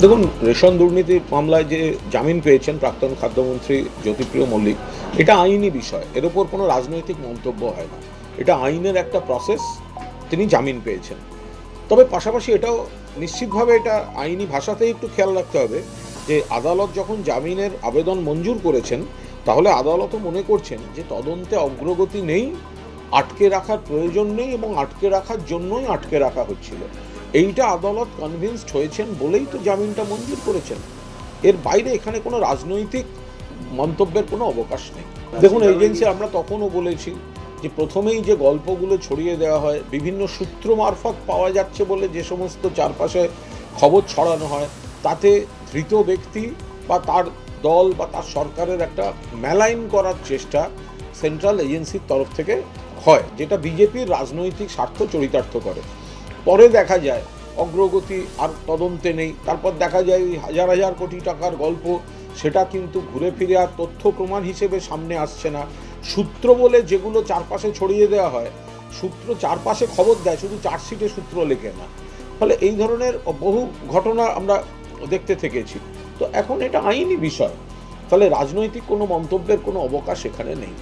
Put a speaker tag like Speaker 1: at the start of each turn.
Speaker 1: দেখুন, রেশন দুর্নীতির মামলায় যে জামিন পেয়েছেন প্রাক্তন খাদ্যমন্ত্রী জ্যোতিপ্রিয় মল্লিক, এটা আইনি বিষয়। এর ওপর কোনো রাজনৈতিক মন্তব্য হয় না। এটা আইনের একটা প্রসেস। তিনি জামিন পেয়েছেন। তবে পাশাপাশি এটাও নিশ্চিতভাবে এটা আইনি ভাষাতেই একটু খেয়াল রাখতে হবে যে আদালত যখন জামিনের আবেদন মঞ্জুর করেছেন, তাহলে আদালতও মনে করছেন যে তদন্তে অগ্রগতি নেই, আটকে রাখার প্রয়োজন নেই এবং আটকে রাখার জন্যই আটকে রাখা হচ্ছিল। এইটা আদালত কনভিন্সড হয়েছেন বলেই তো জামিনটা মঞ্জুর করেছেন। এর বাইরে এখানে কোনো রাজনৈতিক মন্তব্যের কোনো অবকাশ নেই। দেখুন, এজেন্সি আমরা তখনও বলেছি যে প্রথমেই যে গল্পগুলো ছড়িয়ে দেওয়া হয়, বিভিন্ন সূত্র মারফত পাওয়া যাচ্ছে বলে যে সমস্ত চারপাশে খবর ছড়ানো হয়, তাতে ধৃত ব্যক্তি বা তার দল বা তার সরকারের একটা মেলাইন করার চেষ্টা সেন্ট্রাল এজেন্সির তরফ থেকে হয়, যেটা বিজেপির রাজনৈতিক স্বার্থ চরিতার্থ করে। পরে দেখা যায় অগ্রগতি আর তদন্তে নেই, তারপর দেখা যায় হাজার হাজার কোটি টাকার গল্প, সেটা কিন্তু ঘুরে ফিরে আর তথ্য প্রমাণ হিসেবে সামনে আসছে না। সূত্র বলে যেগুলো চারপাশে ছড়িয়ে দেওয়া হয়, সূত্র চারপাশে খবর দেয়, শুধু চার্জশিটে সূত্র লেখে না। ফলে এই ধরনের বহু ঘটনা আমরা দেখতে থেকেছি। তো এখন এটা আইনি বিষয়, ফলে রাজনৈতিক কোনো মন্তব্যের কোনো অবকাশ এখানে নেই।